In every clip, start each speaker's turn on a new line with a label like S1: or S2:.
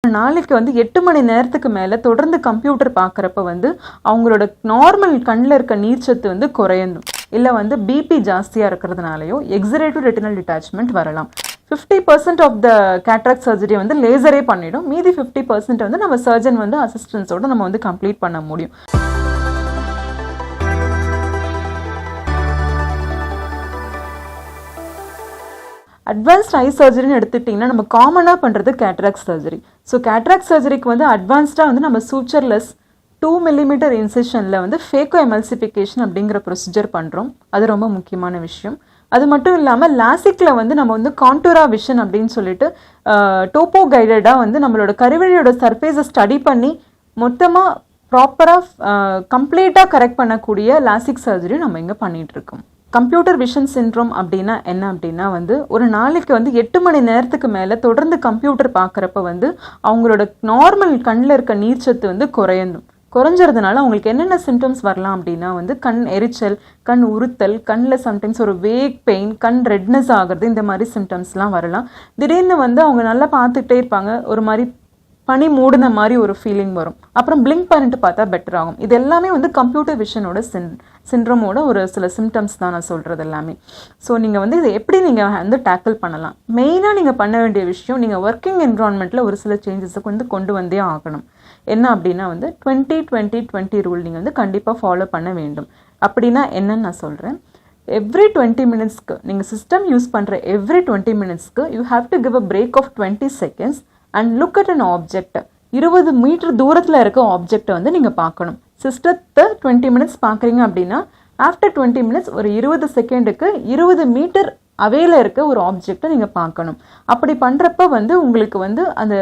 S1: நாளைக்கு வந்து 8 மணி நேரத்துக்கு மேலே தொடர்ந்து கம்ப்யூட்டர் பார்க்குறப்ப வந்து அவங்களோட நார்மல் கண்ணில் இருக்க நீர்ச்சத்து வந்து குறையணும், இல்லை வந்து பிபி ஜாஸ்தியாக இருக்கிறதுனாலையோ எக்ஸரேட்டிவ் ரெட்டினல் டிட்டாச்மெண்ட் வரலாம். 50% ஆஃப் த கேட்ராக்ட் சர்ஜரி வந்து லேசரே பண்ணிடும். மீதி 50% வந்து நம்ம சர்ஜன் வந்து அசிஸ்டன்ஸோடு நம்ம வந்து கம்ப்ளீட் பண்ண முடியும். அட்வான்ஸ்ட் ஐ சர்ஜரின்னு எடுத்துக்கிட்டிங்கன்னா நம்ம காமனாக பண்ணுறது கேட்ராக்ட் சர்ஜரி. ஸோ கேட்ராக்ட் சர்ஜரிக்கு வந்து அட்வான்ஸ்டாக வந்து நம்ம சூச்சர்லெஸ் 2 மில்லிமீட்டர் இன்சிஷனில் வந்து ஃபேக்கோ எமல்சிஃபிகேஷன் அப்படிங்கிற ப்ரொசீஜர் பண்ணுறோம். அது ரொம்ப முக்கியமான விஷயம். அது மட்டும் இல்லாமல் லாசிக்கில் வந்து நம்ம வந்து கான்டூரா விஷன் அப்படின்னு சொல்லிட்டு டோப்போ கைடடாக வந்து நம்மளோட கருவழியோட சர்ஃபேஸை ஸ்டடி பண்ணி மொத்தமாக ப்ராப்பராக கம்ப்ளீட்டாக கரெக்ட் பண்ணக்கூடிய லாசிக் சர்ஜரி நம்ம இங்கே பண்ணிகிட்ருக்கோம். கம்ப்யூட்டர் விஷன் சிண்ட்ரோம் அப்படின்னா என்ன அப்படின்னா வந்து ஒரு நாளைக்கு வந்து 8 மணி நேரத்துக்கு மேலே தொடர்ந்து கம்ப்யூட்டர் பார்க்குறப்ப வந்து அவங்களோட நார்மல் கண்ணில் இருக்க நீர்ச்சத்து வந்து குறைஞ்சறதுனால அவங்களுக்கு என்னென்ன சிம்டம்ஸ் வரலாம் அப்படின்னா வந்து கண் எரிச்சல், கண் உறுத்தல், கண்ணில் சம்டைம்ஸ் ஒரு வேக் பெயின், கண் ரெட்னஸ் ஆகிறது, இந்த மாதிரி சிம்டம்ஸ்லாம் வரலாம். திடீர்னு வந்து அவங்க நல்லா பார்த்துக்கிட்டே இருப்பாங்க, ஒரு மாதிரி பனி மூடின மாதிரி ஒரு ஃபீலிங் வரும். அப்புறம் பிளிங்க் பண்ணிட்டு பார்த்தா பெட்டர் ஆகும். இது எல்லாமே வந்து கம்ப்யூட்டர் விஷனோட சிண்ட்ரோமோட ஒரு சில சிம்டம்ஸ் தான் நான் சொல்கிறது எல்லாமே. ஸோ நீங்கள் வந்து இதை எப்படி நீங்கள் வந்து டேக்கிள் பண்ணலாம்? மெயினாக நீங்கள் பண்ண வேண்டிய விஷயம், நீங்கள் ஒர்க்கிங் என்விரான்மெண்ட்டில் ஒரு சில சேஞ்சஸுக்கு வந்து கொண்டு வந்தே ஆகணும். என்ன அப்படின்னா வந்து 20-20-20 ரூல் நீங்கள் வந்து கண்டிப்பாக ஃபாலோ பண்ண வேண்டும். அப்படின்னா என்னன்னு நான் சொல்கிறேன். எவ்ரி 20 மினிட்ஸ்க்கு நீங்கள் சிஸ்டம் யூஸ் பண்ணுற எவ்ரி 20 மினிட்ஸ்க்கு you have to give a break of 20 seconds and look at an object. 20 metre தூரத்தில் இருக்க ஆப்ஜெக்டை வந்து நீங்கள் பார்க்கணும். சிஸ்டத்தை 20 மினிட்ஸ் பார்க்குறீங்க அப்படின்னா ஆஃப்டர் 20 மினிட்ஸ் ஒரு 20 செகண்டுக்கு 20 மீட்டர் அவையில் இருக்க ஒரு ஆப்ஜெக்டை நீங்கள் பார்க்கணும். அப்படி பண்ணுறப்ப வந்து உங்களுக்கு வந்து அந்த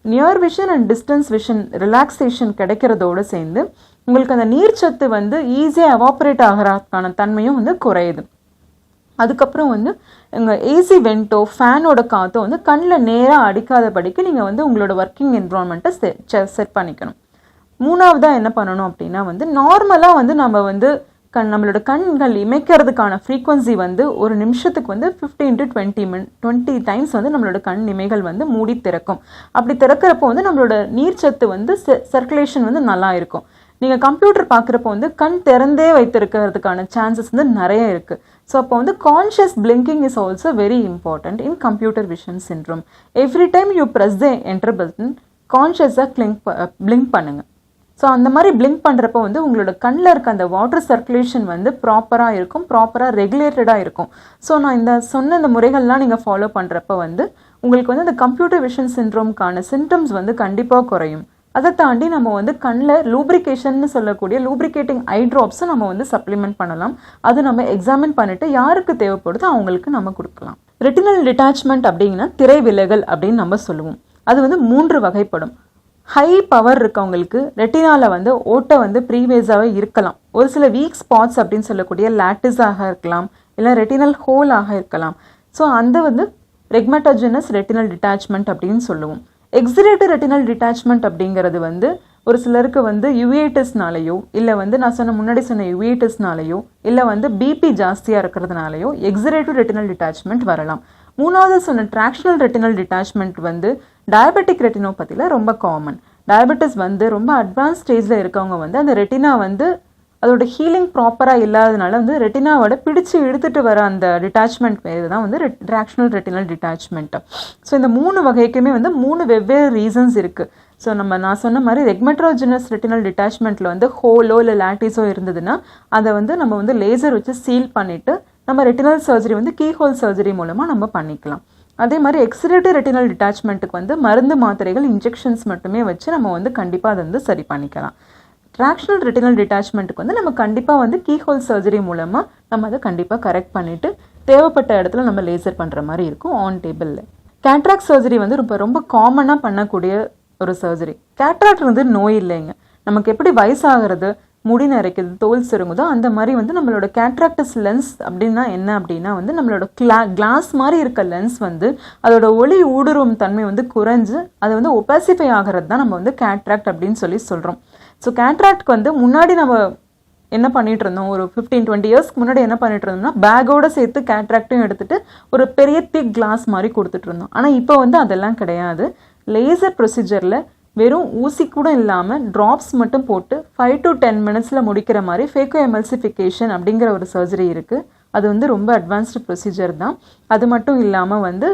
S1: near vision and distance vision relaxation கிடைக்கிறதோடு சேர்ந்து உங்களுக்கு அந்த நீர்ச்சத்து வந்து ஈஸியாக எவாப்ரேட் ஆகிறதுக்கான தன்மையும் வந்து குறையுது. அதுக்கப்புறம் வந்து உங்கள் ஏசி வென்ட்டோ ஃபேனோட காற்றோ வந்து கண்ணில் நேராக அடிக்காதபடிக்கு நீங்கள் வந்து உங்களோட ஒர்க்கிங் என்விரான்மெண்ட்டை செட் பண்ணிக்கணும். மூணாவதாக என்ன பண்ணணும் அப்படின்னா வந்து நார்மலாக வந்து நம்ம வந்து நம்மளோட கண்கள் இமைக்கிறதுக்கான ஃப்ரீக்வன்சி வந்து ஒரு நிமிஷத்துக்கு வந்து 15-20 டைம்ஸ் வந்து நம்மளோட கண் இமைகள் வந்து மூடி திறக்கும். அப்படி திறக்கிறப்போ வந்து நம்மளோட நீர்ச்சத்து வந்து சர்க்குலேஷன் வந்து நல்லா இருக்கும். நீங்கள் கம்ப்யூட்டர் பார்க்குறப்போ வந்து கண் திறந்தே வைத்திருக்கிறதுக்கான சான்சஸ் வந்து நிறைய இருக்குது. ஸோ அப்போ வந்து conscious blinking is also very important in computer vision syndrome. Every time you press the enter button கான்ஷியஸாக பிளிங்க் பண்ணுங்கள். ஸோ அந்த மாதிரி பிளிங்க் பண்ணுறப்போ வந்து உங்களோட கண்ணில் இருக்க அந்த வாட்டர் சர்க்குலேஷன் வந்து ப்ராப்பராக இருக்கும், ப்ராப்பராக ரெகுலேட்டடாக இருக்கும். ஸோ நான் சொன்ன இந்த முறைகள்லாம் நீங்கள் ஃபாலோ பண்ணுறப்ப வந்து உங்களுக்கு வந்து அந்த கம்ப்யூட்டர் விஷன் சிண்ட்ரோம்கான சிம்டம்ஸ் வந்து கண்டிப்பாக குறையும். அதை தாண்டி நம்ம வந்து கண்ணில் லூப்ரிகேஷன்னு சொல்லக்கூடிய லூப்ரிகேட்டிங் ஐ ட்ராப்ஸும் நம்ம வந்து சப்ளிமெண்ட் பண்ணலாம். அது நம்ம எக்ஸாமின் பண்ணிவிட்டு யாருக்கு தேவைப்படுதோ அவங்களுக்கு நம்ம கொடுக்கலாம். ரெட்டினல் டிட்டாச்மெண்ட் அப்படிங்கன்னா திரை விலகல் அப்படின்னு நம்ம சொல்லுவோம். அது வந்து 3 வகைப்படும். ஹை பவர் இருக்கவங்களுக்கு ரெட்டினாவில் வந்து ஓட்டை வந்து ப்ரீவேஸாகவே இருக்கலாம். ஒரு சில வீக் ஸ்பாட்ஸ் அப்படின்னு சொல்லக்கூடிய லாட்டிஸாக இருக்கலாம், இல்லை ரெட்டினல் ஹோலாக இருக்கலாம். ஸோ அந்த வந்து ரெக்மட்டோஜெனஸ் ரெட்டினல் டிட்டாச்மெண்ட் அப்படின்னு சொல்லுவோம். எக்ஸரேட்டிவ் ரெட்டினல் டிட்டாச்மெண்ட் அப்படிங்கிறது வந்து ஒரு சிலருக்கு வந்து யுவேட்டஸ்னாலேயோ இல்லை வந்து நான் முன்னாடி சொன்ன யுவேட்டஸ்னாலேயோ இல்லை வந்து பிபி ஜாஸ்தியாக இருக்கிறதுனாலையோ எக்ஸரேட்டிவ் ரெட்டினல் டிட்டாச்மெண்ட் வரலாம். மூணாவது சொன்ன ட்ராக்ஷனல் ரெட்டினல் டிட்டாச்மெண்ட் வந்து டயபெட்டிக் ரெட்டினோபதியில் ரொம்ப காமன். டயபெட்டிஸ் வந்து ரொம்ப அட்வான்ஸ் ஸ்டேஜில் இருக்கவங்க வந்து அந்த ரெட்டினா வந்து அதோட ஹீலிங் ப்ராப்பராக இல்லாததுனால வந்து ரெட்டினாவோட பிடிச்சி இழுத்துட்டு வர அந்த டிட்டாச்மெண்ட் பேர் தான் வந்து ட்ராக்ஷனல் ரெட்டினல் டிட்டாச்மெண்ட். ஸோ இந்த 3 வகைக்குமே வந்து 3 வெவ்வேறு ரீசன்ஸ் இருக்குது. ஸோ நான் சொன்ன மாதிரி ரெக்மெட்ரோஜெனஸ் ரெட்டினல் டிட்டாச்மெண்ட்டில் வந்து ஹோலோ இல்லை லாட்டிஸோ இருந்ததுன்னா அதை வந்து நம்ம வந்து லேசர் வச்சு சீல் பண்ணிவிட்டு நம்ம ரெட்டினல் சர்ஜரி வந்து கீஹோல் சர்ஜரி மூலமாக நம்ம பண்ணிக்கலாம். அதே மாதிரி எக்ஸரேட்டிவ் ரெட்டினல் டிட்டாச்மெண்ட்டுக்கு வந்து மருந்து மாத்திரைகள் இன்ஜெக்ஷன்ஸ் மட்டுமே வச்சு நம்ம வந்து கண்டிப்பாக அதை வந்து சரி பண்ணிக்கலாம். ட்ராக்ஷனல் ரெட்டினல் டிட்டாச்மெண்ட்டுக்கு வந்து நம்ம கண்டிப்பாக வந்து கீஹோல் சர்ஜரி மூலமாக நம்ம அதை கண்டிப்பாக கரெக்ட் பண்ணிவிட்டு தேவைப்பட்ட இடத்துல நம்ம லேசர் பண்ணுற மாதிரி இருக்கும் ஆன் டேபிளில். கேட்ராக்ட் சர்ஜரி வந்து ரொம்ப காமனாக பண்ணக்கூடிய ஒரு சர்ஜரி. கேட்ராக்ட் வந்து நோய் இல்லைங்க. நமக்கு எப்படி வயசாகிறது, முடி நரைக்குது, தோல் சுருங்குதோ அந்த மாதிரி வந்து நம்மளோட கேட்ராக்டஸ் லென்ஸ் அப்படின்னா என்ன அப்படின்னா வந்து நம்மளோட கிளாஸ் மாதிரி இருக்க லென்ஸ் வந்து அதோட ஒளி ஊடுருவும் தன்மை வந்து குறைஞ்சு அது வந்து ஒபாசிஃபை ஆகிறது தான் நம்ம வந்து கேட்ராக்ட் அப்படின்னு சொல்கிறோம். ஸோ கேட்ராக்ட்க்கு வந்து முன்னாடி நம்ம என்ன பண்ணிட்டு இருந்தோம், ஒரு 15-20 இயர்ஸ்க்கு முன்னாடி என்ன பண்ணிட்டு இருந்தோம்னா பேக்கோட சேர்த்து கேட்ராக்டையும் எடுத்துட்டு ஒரு பெரிய திக் கிளாஸ் மாதிரி கொடுத்துட்டு இருந்தோம். ஆனால் இப்போ வந்து அதெல்லாம் கிடையாது. லேசர் ப்ரொசீஜரில் வெறும் ஊசி கூட இல்லாமல் ட்ராப்ஸ் மட்டும் போட்டு 5 to 10 மினிட்ஸில் முடிக்கிற மாதிரி ஃபேக்கோ எமல்சிஃபிகேஷன் அப்படிங்கிற ஒரு சர்ஜரி இருக்குது. அது வந்து ரொம்ப அட்வான்ஸ்டு ப்ரொசீஜர் தான். அது மட்டும் இல்லாமல் வந்து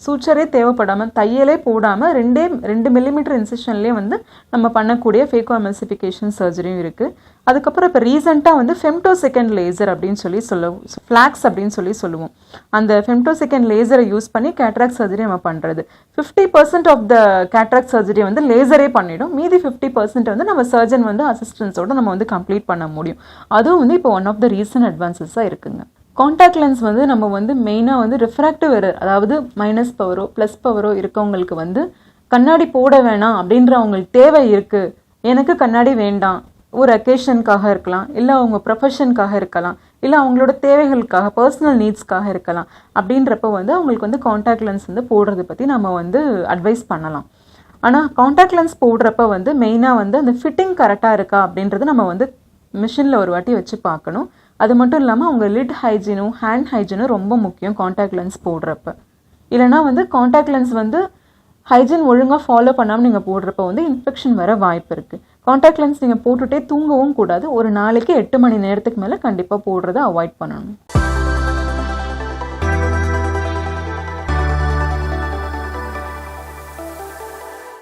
S1: சூச்சரே தேவைப்படாமல் தையலே போடாமல் 2 மில்லிமீட்டர் இன்சிஷன்லேயே வந்து நம்ம பண்ணக்கூடிய ஃபேக்கோ எமல்சிஃபிகேஷன் சர்ஜரியும் இருக்குது. அதுக்கப்புறம் இப்போ ரீசெண்டாக வந்து ஃபெம்டோசெகண்ட் லேசர் அப்படின்னு சொல்லுவோம், ஃப்ளாக்ஸ் அப்படின்னு சொல்லுவோம். அந்த ஃபெம்டோசெகண்ட் லேசரை யூஸ் பண்ணி கேட்ராக்ட் சர்ஜரி நம்ம பண்ணுறது. 50% ஆஃப் த கேட்ராக்ட் சர்ஜரி வந்து லேசரே பண்ணிடும். மீதி 50% வந்து நம்ம சர்ஜன் வந்து அசிஸ்டன்ஸோடு நம்ம வந்து கம்ப்ளீட் பண்ண முடியும். அதுவும் வந்து இப்போ ஒன் ஆஃப் த ரீசன்ட் அட்வான்சஸாக இருக்குங்க. காண்டாக்ட் லென்ஸ் வந்து நம்ம வந்து மெயினாக வந்து ரிஃப்ராக்டிவ் எரர், அதாவது மைனஸ் பவரோ ப்ளஸ் பவரோ இருக்கவங்களுக்கு வந்து கண்ணாடி போட வேணாம் அப்படின்ற அவங்களுக்கு தேவை இருக்குது, எனக்கு கண்ணாடி வேண்டாம், ஒரு அக்கேஷனுக்காக இருக்கலாம், இல்லை அவங்க ப்ரொஃபஷனுக்காக இருக்கலாம், இல்லை அவங்களோட தேவைகளுக்காக பர்சனல் நீட்ஸ்க்காக இருக்கலாம். அப்படின்றப்ப வந்து அவங்களுக்கு வந்து காண்டாக்ட் லென்ஸ் வந்து போடுறதை பற்றி நம்ம வந்து அட்வைஸ் பண்ணலாம். ஆனால் காண்டாக்ட் லென்ஸ் போடுறப்ப வந்து மெயினாக வந்து அந்த ஃபிட்டிங் கரெக்டாக இருக்கா அப்படின்றது நம்ம வந்து மிஷினில் ஒரு வாட்டி வச்சு பார்க்கணும். அது மட்டும் இல்லாமல் அவங்க லிட் ஹைஜீனும் ஹேண்ட் ஹைஜீனும் ரொம்ப முக்கியம் காண்டாக்ட் லென்ஸ் போடுறப்ப. இல்லைனா வந்து காண்டாக்ட் லென்ஸ் வந்து ஹைஜீன் ஒழுங்காக ஃபாலோ பண்ணாமல் நீங்கள் போடுறப்ப வந்து இன்ஃபெக்ஷன் வர வாய்ப்பு இருக்குது. காண்டாக்ட் லென்ஸ் நீங்கள் போட்டுகிட்டே தூங்கவும் கூடாது. ஒரு நாளைக்கு 8 மணி நேரத்துக்கு மேலே கண்டிப்பாக போடுறதை அவாய்ட் பண்ணணும்.